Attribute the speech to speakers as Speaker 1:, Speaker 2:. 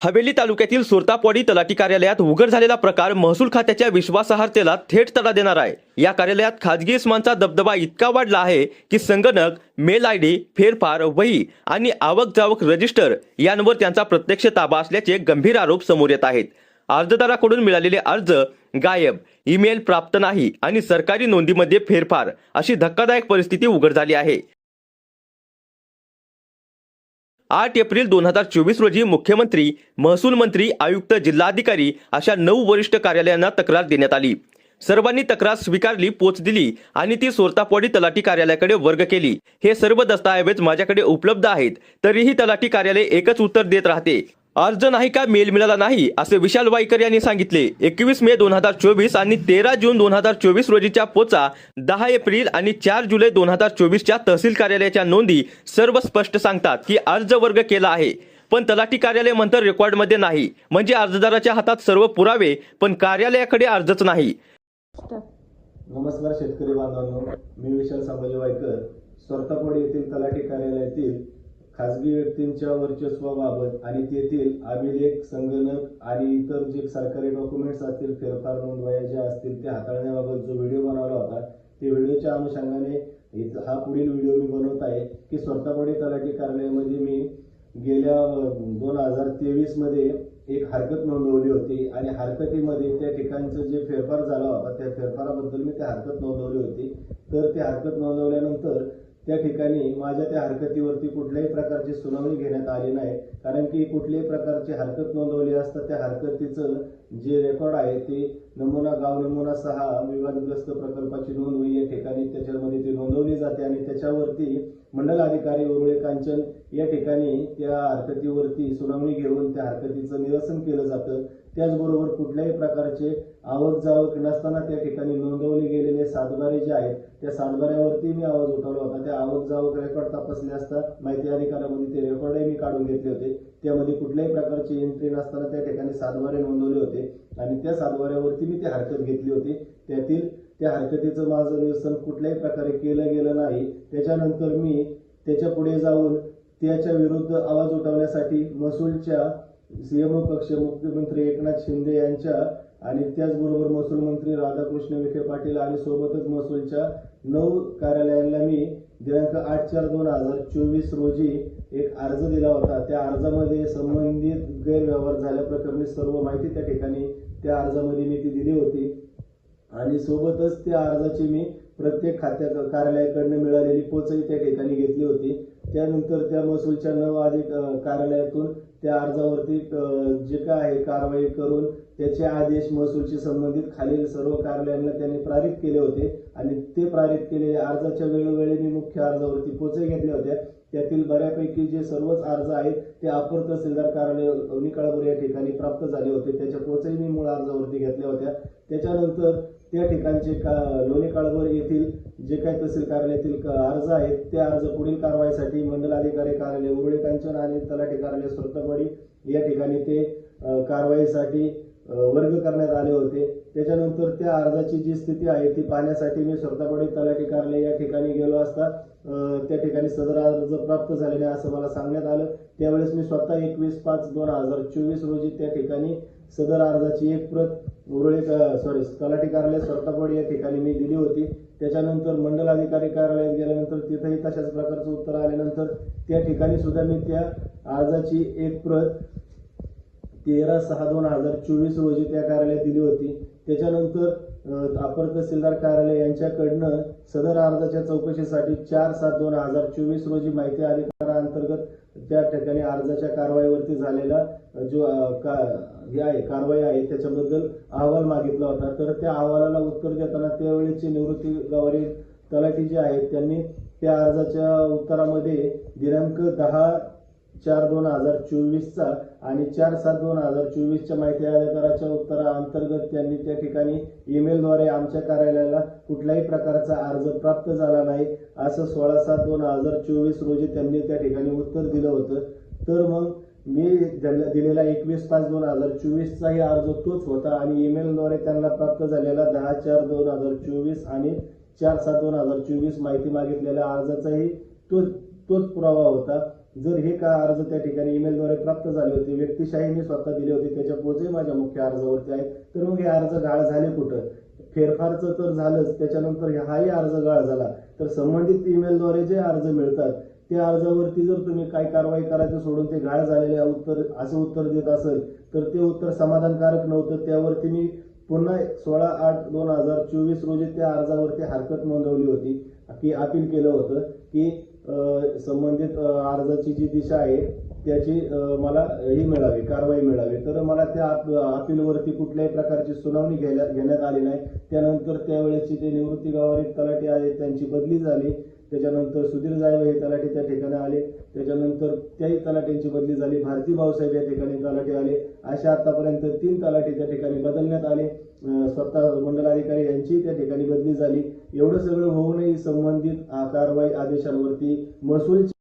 Speaker 1: हवेली तालुक्यातील सुरतापवाडी तलाठी कार्यालयात उघड झालेला प्रकार महसूल खात्याच्या विश्वासार्हतेला थेट तडा देणार आहे। या कार्यालयात खाजगी इस्मांचा दबदबा इतका वाढला आहे की संगणक, मेल आयडी, फेरफार, वही आणि आवक जावक रजिस्टर यांवर त्यांचा प्रत्यक्ष ताबा असल्याचे गंभीर आरोप समोर येत आहेत। अर्जदाराकडून मिळालेले अर्ज गायब, ईमेल प्राप्त नाही आणि सरकारी नोंदीमध्ये फेरफार अशी धक्कादायक परिस्थिती उघड झाली आहे। 8 एप्रिल 2024 रोजी मुख्यमंत्री, महसूल मंत्री, आयुक्त, जिल्हाधिकारी अशा 9 वरिष्ठ कार्यालयांना तक्रार देण्यात आली। सर्वांनी तक्रार स्वीकारली, पोच दिली आणि ती सुरतापवाडी तलाठी कार्यालयाकडे वर्ग केली। हे सर्व दस्तऐवज माझ्याकडे उपलब्ध आहेत, तरीही तलाठी कार्यालय एकच उत्तर देत राहते, अर्ज नाही का मेल मिळाला नाही, असे विशाल वाईकर यांनी सांगितले। 21 मे 2024 आणि 13 जून 2024 रोजीच्या पोचा, 10 एप्रिल आणि 4 जुलै 2024च्या तहसील कार्यालयाच्या नोंदी सर्व स्पष्ट सांगतात की अर्ज वर्ग केला आहे, पण तलाठी कार्यालय म्हणतं रेकॉर्डमध्ये नाही। म्हणजे अर्जदाराच्या हातात सर्व पुरावे पण कार्यालयाकडे अर्जच नाही।
Speaker 2: नमस्कार शेतकरी बांधवांनो, मी विशाल संभाजी वाईकर, सुरतापवाडी येथील तलाठी कार्यालयातील खासगी व्यक्तींच्या वर्चस्वाबाबत आणि तेथील अभिलेख, संगणक आणि इतर जे सरकारी डॉक्युमेंट्स असतील, फेरफार नोंदवया ज्या असतील ते हाताळण्याबाबत जो व्हिडिओ बनवला होता, ते व्हिडिओच्या अनुषंगाने हा पुढील व्हिडिओ मी बनवत आहे की सुरतापवाडी तलाठी कार्यालयामध्ये मी गेल्या 2023 मध्ये एक हरकत नोंदवली होती आणि हरकतीमध्ये त्या ठिकाणचं जे फेरफार झाला होता त्या फेरफाराबद्दल मी त्या हरकत नोंदवली होती। तर त्या हरकत नोंदवल्यानंतर त्या ठिकाणी माझ्या त्या हरकतीवरती कुठल्याही प्रकारची सुनावणी घेण्यात आली नाही, कारण की कुठल्याही प्रकारची हरकत नोंदवली असता त्या हरकतीचं जे रेकॉर्ड आहे ते नमुना गाव नमुना 6 विवादग्रस्त प्रकल्पाची नोंद या ठिकाणी त्याच्यामध्ये ती नोंदवली जाते आणि त्याच्यावरती मंडल अधिकारी उरुळे कांचन या ठिकाणी त्या हरकतीवरती सुनावणी घेऊन त्या हरकतीचं निरसन केलं जातं। त्याचबरोबर कुठल्याही प्रकारचे आवक जावक नसताना त्या ठिकाणी नोंदवले गेलेले सातबारे जे आहेत त्या सातबाऱ्यावरती मी आवाज उठवला होता। त्या आवक जावक रेकॉर्ड तपासले असता माहिती अधिकारामध्ये ते रेकॉर्डही मी काढून घेतले होते, त्यामध्ये कुठल्याही प्रकारची एंट्री नसताना त्या ठिकाणी सातबारे नोंदवले होते आणि त्या सातबाऱ्यावरती मी ती हरकत घेतली होती। त्यातील त्या हरकतीचं माझं निरसन कुठल्याही प्रकारे केलं गेलं नाही। त्याच्यानंतर मी त्याच्या पुढे जाऊन त्याच्या विरुद्ध आवाज उठवण्यासाठी महसूलच्या सीएमओ कक्ष, मुख्यमंत्री एकनाथ शिंदे यांच्या आणि त्याचबरोबर महसूल मंत्री राधाकृष्ण विखे पाटील आणि सोबतच महसूलच्या 9 कार्यालयांना मी दिनांक 8/4/2024 रोजी एक अर्ज दिला होता। त्या अर्जामध्ये संबंधित गैरव्यवहार झाल्याप्रकरणी सर्व माहिती त्या ठिकाणी त्या अर्जामध्ये मी ती दिली होती आणि सोबतच त्या अर्जाची मी प्रत्येक कार्यालयाकडून मिळालेली पोचही त्या ठिकाणी घेतली होती। त्यानंतर त्या महसूलच्या 9 कार्यालयातून त्या अर्जावरती जे काय आहे कारवाई करून त्याचे आदेश महसूलशी संबंधित खालील सर्व कार्यालयांना त्यांनी पारित केले होते आणि ते पारित केलेल्या अर्जाच्या वेळोवेळी मी मुख्य अर्जावरती पोचही घेतल्या होत्या। त्यातील बऱ्यापैकी जे सर्वच अर्ज आहेत ते अपर तहसीलदार कार्यालय लोणी काळभोर या ठिकाणी प्राप्त झाले होते, त्याच्या पोचही मी मूळ अर्जावरती घेतल्या होत्या। त्याच्यानंतर त्या ठिकाणचे लोणी काळभोर येथील जे काही तहसील कार्यालयातील अर्ज आहेत ते अर्ज पुढील कारवाईसाठी मंडल अधिकारी कार्यालय उरुळे कांचन आणि तलाठी कार्यालय सुरतापवाडी या ठिकाणी ते कारवाईसाठी वर्ग करण्यात आले होते। त्याच्यानंतर त्या अर्जाची जी स्थिती आहे ती पाहण्यासाठी मी सुरतापवाडी तलाठी कार्यालय या ठिकाणी गेलो असता त्या ठिकाणी सदर अर्ज प्राप्त झाले नाही असं मला सांगण्यात आलं। त्यावेळेस मी स्वतः 21/5/2024 रोजी त्या ठिकाणी सदर अर्जाची एक प्रत तलाठी कार्यालय सुरतापवाडी या ठिकाणी मी दिली होती। त्याच्यानंतर मंडल अधिकारी कार्यालयात गेल्यानंतर तिथेही तशाच प्रकारचं उत्तर आल्यानंतर त्या ठिकाणी सुद्धा मी त्या अर्जाची एक प्रत 13/6/2024 रोजी त्या कार्यालयात दिली होती। त्याच्यानंतर अपर तहसीलदार कार्यालय यांच्याकडनं सदर अर्जाच्या चौकशीसाठी 4/7/2024 रोजी माहिती अधिकाराअंतर्गत त्या ठिकाणी अर्जाच्या कारवाईवरती झालेला जो कारवाई आहे त्याच्याबद्दल अहवाल मागितला होता। तर त्या अहवालाला उत्तर देताना त्यावेळेचे निवृत्ती गवारी तलाठी जे आहेत त्यांनी त्या अर्जाच्या उत्तरामध्ये दिनांक 10/4/2024 आणि 4/7/2024 माहिती अधिकाराच्या उत्तराअंतर्गत त्यांनी त्या ठिकाणी ईमेलद्वारे आमच्या कार्यालयाला कुठल्याही प्रकारचा अर्ज प्राप्त झाला नाही असं 16/7/2024 रोजी त्यांनी त्या ठिकाणी उत्तर दिलं होतं। तर मग मी दिलेला 21/5/2024 अर्ज तोच होता आणि ईमेलद्वारे त्यांना प्राप्त झालेला 10/4/2024 आणि 4/7/2024 माहिती मागितलेल्या अर्जाचाही तोच पुरावा होता। जर हे का अर्ज त्या ठिकाणी ईमेलद्वारे प्राप्त झाले होते, व्यक्तिशाही मी स्वतः दिले होते, त्याच्या पोचही माझ्या मुख्य अर्जावरती आहेत, तर मग हे अर्ज गाळ झाले कुठं? फेरफारचं तर झालंच, त्याच्यानंतर हाही अर्ज गाळ झाला तर संबंधित ईमेलद्वारे जे अर्ज मिळतात त्या अर्जावरती जर तुम्ही काय कारवाई करायचं सोडून ते गाळ झालेले उत्तर देत असेल तर ते उत्तर समाधानकारक नव्हतं. त्यावरती मी पुन्हा 16/8/2024 रोजी त्या अर्जावरती हरकत नोंदवली होती की अपील केलं होतं की संबंधित अर्जाची जी दिशा आहे त्याची मला ही मिळावी, कारवाई मिळावी. तर मला त्या अपीलवरती कुठल्याही प्रकारची सुनावणी घेण्यात आली नाही. त्यानंतर त्यावेळेची ते निवृत्ती गावारीत तलाठी आहे त्यांची बदली झाली. त्याच्यानंतर सुधीर जायव हे तलाठी त्या ठिकाणी आले. त्याच्यानंतर त्याही तलाठ्यांची बदली झाली. भारती भाऊसाहेब या ठिकाणी तलाठी आले. अशा आतापर्यंत 3 तलाठी त्या ठिकाणी बदलण्यात आले. स्वतः मंडलाधिकारी यांची त्या ठिकाणी बदली झाली. एवढं सगळं होऊनही संबंधित कारवाई आदेशांवरती महसूल